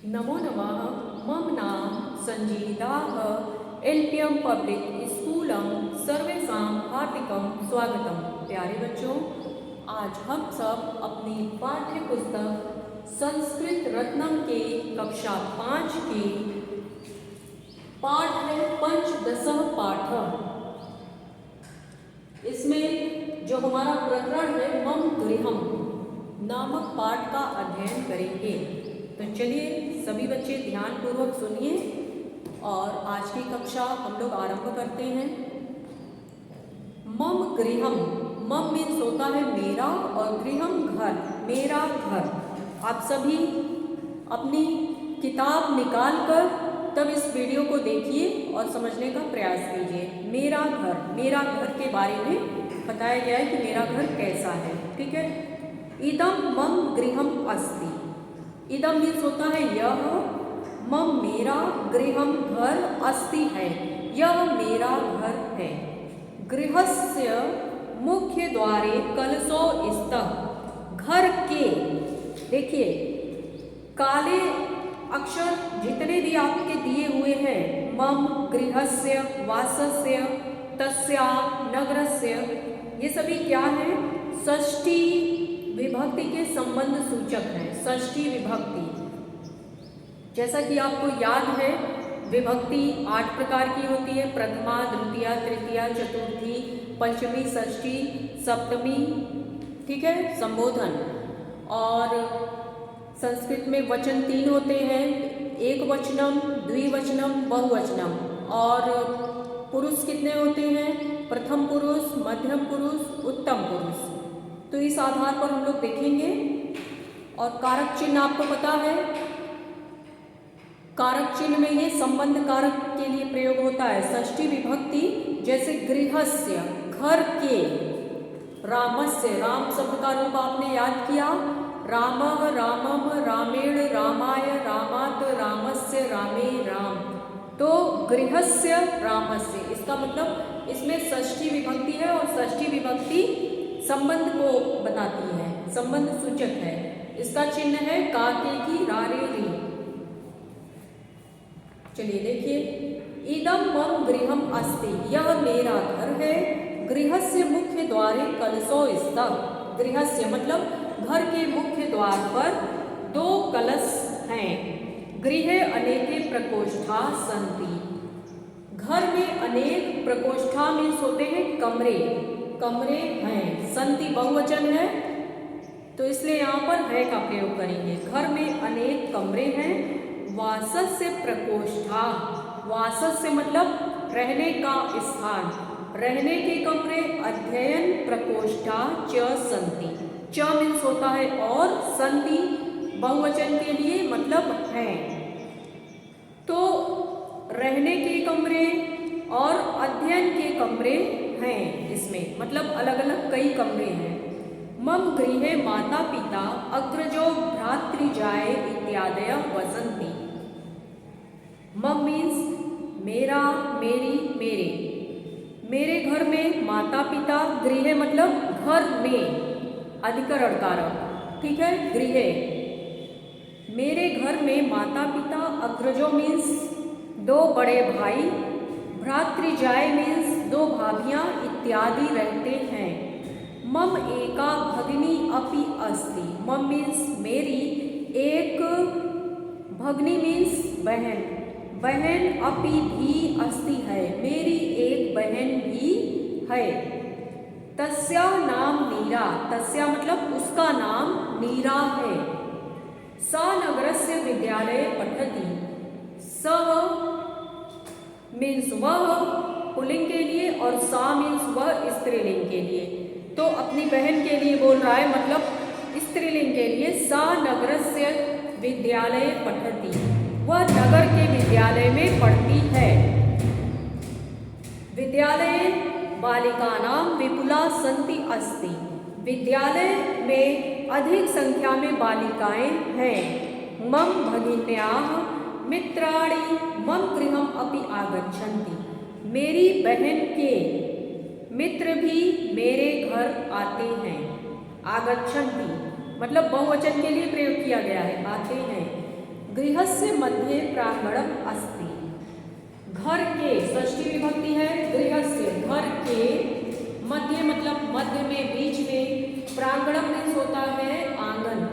नमो नमः। मम नाम संजीताः एलपीएम पब्लिक स्कूलम सर्वेषां हार्दिकं स्वागतम। प्यारे बच्चों, आज हम सब अपनी पाठ्य पुस्तक संस्कृत रत्नम के कक्षा 5 के पाठ है पंचदशः पाठ। इसमें जो हमारा प्रकरण है मम गृहम नामक पाठ का अध्ययन करेंगे। तो चलिए सभी बच्चे ध्यान पूर्वक सुनिए और आज की कक्षा हम लोग आरंभ करते हैं। मम गृहम, मम मीन्स होता है मेरा और गृहम घर, मेरा घर। आप सभी अपनी किताब निकाल कर तब इस वीडियो को देखिए और समझने का प्रयास कीजिए। मेरा घर के बारे में बताया गया है कि मेरा घर कैसा है। ठीक है। इदम मम गृहम अस्ति, इदम मीन्स होता है यह, मम मेरा, गृहम घर, अस्ति है, यह मेरा घर है। गृहस्य मुख्य द्वारे कलशो स्तः, घर के, देखिए काले अक्षर जितने भी आपके दिए हुए हैं, मम, गृहस्य, वासस्य, तस्या, नगरस्य, ये सभी क्या है? षष्ठी विभक्ति के संबंध सूचक है। षष्ठी विभक्ति, जैसा कि आपको याद है, विभक्ति 8 प्रकार की होती है। प्रथमा, द्वितीया, तृतीया, चतुर्थी, पंचमी, षष्ठी, सप्तमी। ठीक है, संबोधन। और संस्कृत में वचन 3 होते हैं, एक वचनम, द्विवचनम, बहुवचनम। और पुरुष कितने होते हैं? प्रथम पुरुष, मध्यम पुरुष, उत्तम पुरुष। तो इस आधार पर हम लोग देखेंगे। और कारक चिन्ह आपको पता है, कारक चिन्ह में ये संबंध कारक के लिए प्रयोग होता है। षष्ठी विभक्ति, जैसे गृहस्य, घर के, रामस्य, राम शब्द का रूप आपने याद किया, रामः, रामम, रामेण, रामाय, रामात, रामस्य, रामे, राम। तो गृहस्य, रामस्य, इसका मतलब इसमें षष्ठी विभक्ति है और षष्ठी विभक्ति संबंध को बताती है, संबंध सूचक है। इसका चिन्ह है काके की रारे री। चलिए देखिए, इदम मम गृहम अस्ति, यह मेरा घर है। गृहस्य मुख्य द्वारे कलशो स्तः, गृहस्य मतलब घर के मुख्य द्वार पर 2 कलश हैं। गृहे अनेके प्रकोष्ठा सन्ति, घर में अनेक प्रकोष्ठा मीन्स होते हैं कमरे, कमरे हैं। संति बहुवचन है तो इसलिए यहाँ पर है का प्रयोग करेंगे। घर में अनेक कमरे हैं। वासस्य प्रकोष्ठा, वासस्य मतलब रहने का स्थान, रहने के कमरे। अध्ययन प्रकोष्ठा च सन्ति, च मीन्स होता है और, संति बहुवचन के लिए मतलब है। तो रहने के कमरे और अध्ययन के कमरे हैं इसमें, मतलब अलग अलग कई कमरे हैं। मम गृहे माता पिता अग्रजो भ्रातृजाए इत्यादयः वसन्ति। मम मीन्स मेरा, मेरी, मेरे। मेरे घर में माता पिता, गृहे मतलब घर में, अधिकरण कारक। ठीक है, गृहे। मेरे घर में माता पिता, अग्रजो मीन्स 2 बड़े भाई, भ्रातृजाए मीन्स 2 भाभियां इत्यादि रहते हैं। मम एका भगिनी अपि अस्ति, मम मीन्स मेरी, एक भगिनी मीन्स बहन, बहन अपि भी अस्ति है, मेरी एक बहन भी है। तस्या नाम नीरा, तस्या मतलब उसका नाम नीरा है। सा नगरस्य विद्यालये पठति, सः मीन्स वह पुल्लिंग के लिए और सा मीन्स वह स्त्रीलिंग के लिए। तो अपनी बहन के लिए बोल रहा है, मतलब स्त्रीलिंग के लिए। सा नगरस्य विद्यालये पठति, वह नगर के विद्यालय में पढ़ती है। विद्यालये बालिकानां विपुला सन्ति अस्ति, विद्यालय में अधिक संख्या में बालिकाएं हैं। मम भगिन्याः मित्राणि मम गृहम अपि आगच्छन्ति, मेरी बहन के मित्र भी मेरे घर आते हैं। आगच्छन्ति मतलब बहुवचन के लिए प्रयोग किया गया है, आते हैं। गृहस्य मध्ये प्रांगणम अस्ति। घर के, षष्ठी विभक्ति है, गृहस्य घर के, मध्य मतलब मध्य में, बीच में, प्रांगणम मीन्स होता है आंगन,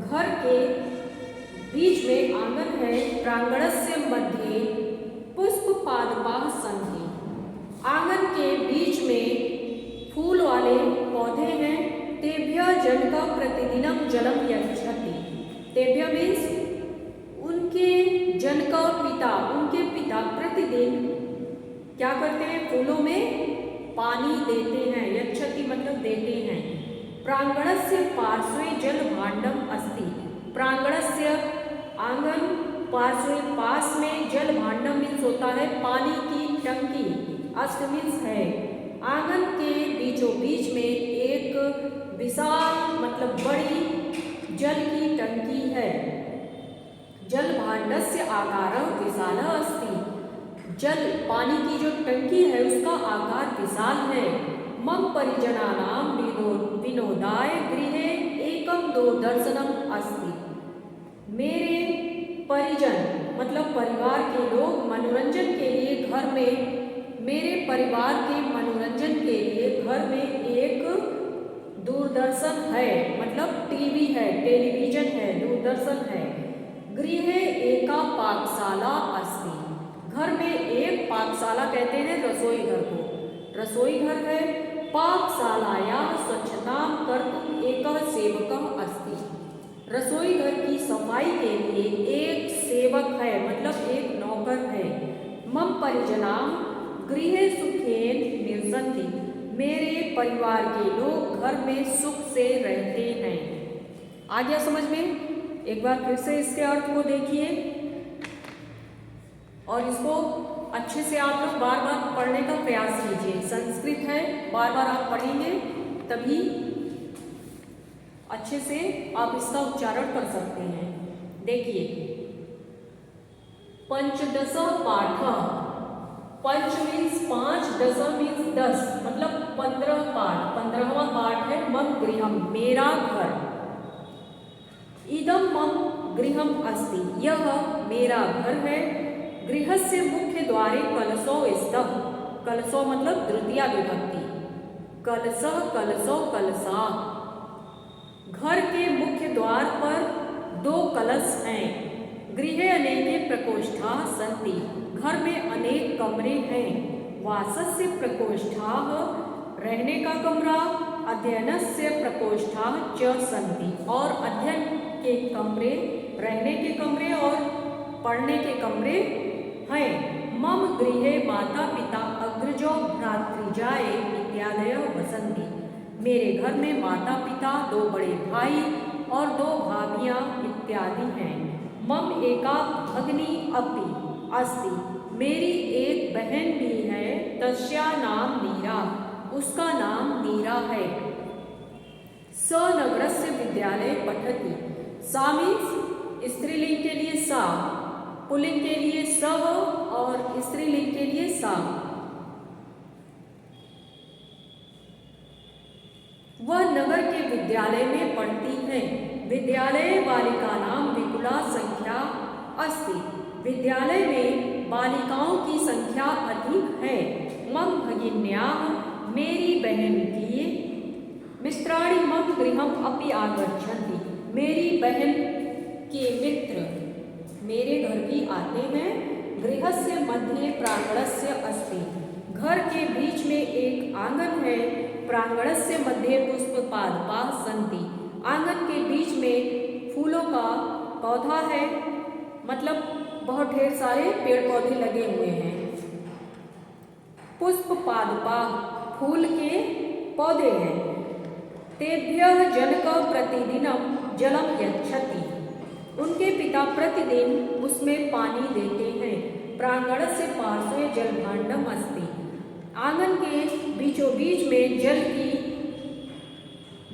घर के बीच में आंगन है, प्रांगणस्य मध्ये पुष्पपादपाः सन्ति। आंगन के बीच में फूल वाले पौधे हैं। तेभ्यः जनकः प्रतिदिनं जलं यच्छति। तेभ्यः मीन्स उनके जनक पिता, उनके पिता प्रतिदिन क्या करते हैं, फूलों में पानी देते हैं। यच्छति मतलब देते हैं। प्रांगणस्य पार्श्वे जलभाण्डम अस्ति। प्रांगणस्य आंगन, पार्श्वे पास में, जलभाण्डम मीन्स होता है पानी की टंकी, अस्त मीन्स है। आंगन के बीचों बीच में एक विशाल मतलब बड़ी जल की टंकी है। जलभाण्डस्य आकारः विशालः अस्ति। जल पानी की जो टंकी है उसका आकार विशाल है। मम परिजनानां विनोदाय गृहे एकं दूरदर्शनम अस्ति। मेरे परिजन मतलब परिवार के लोग मनोरंजन के लिए घर में, मेरे परिवार के मनोरंजन के लिए घर में एक दूरदर्शन है, मतलब टीवी है, टेलीविजन है, दूरदर्शन है। गृहे एका पाकशाला अस्ति। घर में एक पाकशाला कहते हैं रसोई घर को, रसोई घर है। पाकशालायाः स्वच्छतां कर्तुम् एकः सेवकः अस्ति। रसोई घर की सफाई के लिए एक सेवक है, मतलब एक नौकर है। मम परिजनाः गृहे सुखेन निवसन्ति। मेरे परिवार के लोग घर में सुख से रहते हैं। आ गया समझ में? एक बार फिर से इसके अर्थ को देखिए और इसको अच्छे से आप लोग बार बार पढ़ने का प्रयास कीजिए। संस्कृत है, बार बार आप पढ़ेंगे तभी अच्छे से आप इसका उच्चारण कर सकते हैं। देखिए, पंचदश पाठ, पंच मीन्स 5, दश मीन्स 10, मतलब 15 पाठ। 15वां पाठ है मम गृहम, मेरा घर। इदं मम गृहम अस्ति, यह मेरा घर है। गृहस्य मुख्य द्वारे कलशो स्तः। कलशो मतलब तृतीया विभक्ति। कलशः, कलशो, कलशाः। घर के मुख्य द्वार पर 2 कलश हैं। गृहे अनेके प्रकोष्ठाः सन्ति। घर में अनेक कमरे हैं। वासस्य प्रकोष्ठाः, रहने का कमरा। अध्ययनस्य प्रकोष्ठाः च सन्ति, और अध्ययन के कमरे, रहने के कमरे और पढ़ने के कमरे हैं। मम गृहे माता पिता अग्रजो भ्रातृजाए इत्यादयः वसन्ति। मेरे घर में माता पिता, 2 बड़े भाई और 2 भाभियाँ इत्यादि हैं। मम एका भगिनी अपि अस्ति। मेरी एक बहन भी है। तस्या नाम नीरा, उसका नाम नीरा है। स नगरस्य विद्यालये पठति। सा मीन्स स्त्रीलिंग के लिए सा, पुल्लिंग के लिए सह और स्त्रीलिंग के लिए सा। वह नगर के विद्यालय में पढ़ती है। विद्यालये बालिकानां विपुला संख्या अस्ति। विद्यालय में बालिकाओं की संख्या अधिक है। मम भगिन्याः, मेरी बहन की, मित्राणि मम गृहम् अपि आगच्छन्ति। मेरी बहन के मित्र मेरे घर भी आते हैं। गृहस्य मध्ये प्रांगणस्य अस्ति। घर के बीच में एक आंगन है। प्रांगणस्य मध्ये पुष्पपादपाः सन्ति। आंगन के बीच में फूलों का पौधा है, मतलब बहुत ढेर सारे पेड़ पौधे लगे हुए हैं। पुष्पपादपाः, फूल के पौधे हैं। तेभ्यः जनकः प्रतिदिनं जलं यच्छति। उनके पिता प्रतिदिन उसमें पानी देते हैं। प्रांगणस्य पार्श्वे जलभाण्डम अस्ति। आंगन के बीचों बीच में जल की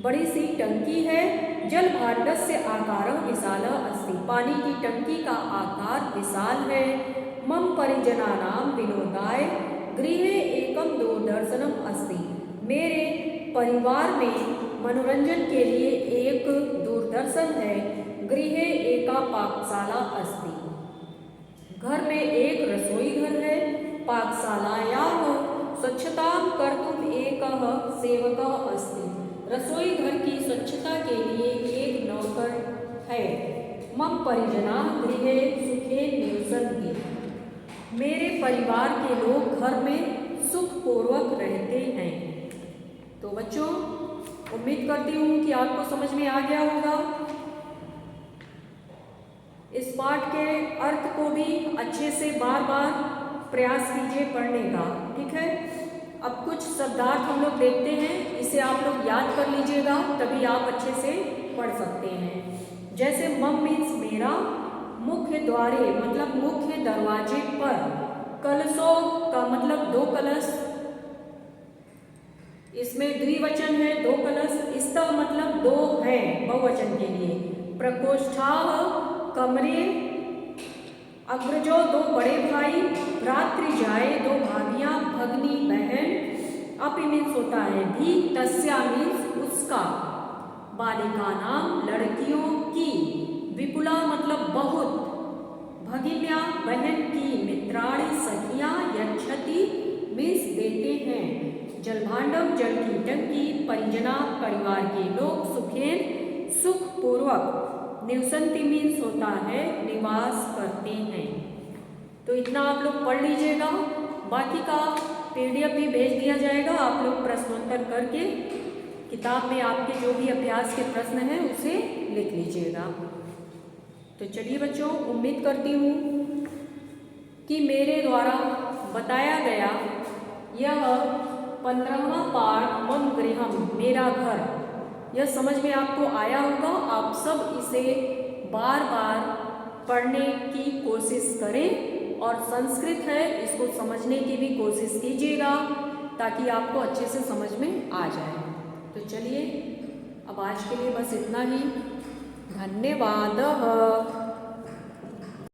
बड़ी सी टंकी है। जलभाण्डस्य आकारः विशालः अस्ति। पानी की टंकी का आकार विशाल है। मम परिजनानां विनोदाय गृहे एकं दूरदर्शनम अस्ति। मेरे परिवार में मनोरंजन के लिए एक दूरदर्शन है। गृहे एका पाकशाला अस्ति। घर में एक रसोई घर है। पाकशालायाः स्वच्छतां कर्तुम् एकः सेवकः अस्ति। रसोई घर की स्वच्छता के लिए एक नौकर है। मम परिजनाः गृहे सुखेन निवसन्ति। मेरे परिवार के लोग घर में सुखपूर्वक रहते हैं। तो बच्चों, उम्मीद करती हूँ कि आपको समझ में आ गया होगा। इस पाठ के अर्थ को भी अच्छे से बार बार प्रयास कीजिए पढ़ने का, ठीक है। अब कुछ शब्दार्थ हम लोग देखते हैं, इसे आप लोग याद कर लीजिएगा, तभी आप अच्छे से पढ़ सकते हैं। जैसे मम मीन्स मेरा, मुख्य द्वारे मतलब मुख्य दरवाजे पर, कलशों का मतलब दो कलश, इसमें द्विवचन है दो कलश, इसका मतलब दो है बहुवचन के लिए। प्रकोष्ठाः कमरे, अग्रजो दो बड़े भाई, भ्रातृजाए दो भाभियां, भगनी बहन, अपि मीन्स होता है भी, तस्या मीन्स उसका, बालिका नाम लड़कियों की, विपुला मतलब बहुत, भगिन्या बहन की, मित्राणि सखियां, यच्छति मीन्स देते हैं, जलभांडम जल की टंकी, परिजना परिवार के लोग, सुखेन सुखपूर्वक, निवसंति मीन्स होता है निवास करते हैं। तो इतना आप लोग पढ़ लीजिएगा, बाकी का PDF भी भेज दिया जाएगा। आप लोग प्रश्नोत्तर करके किताब में आपके जो भी अभ्यास के प्रश्न हैं उसे लिख लीजिएगा। तो चलिए बच्चों, उम्मीद करती हूँ कि मेरे द्वारा बताया गया यह 15वां पाठ मम गृहम मेरा घर, यह समझ में आपको आया होगा। आप सब इसे बार बार पढ़ने की कोशिश करें और संस्कृत है इसको समझने की भी कोशिश कीजिएगा ताकि आपको अच्छे से समझ में आ जाए। तो चलिए अब आज के लिए बस इतना ही। धन्यवाद।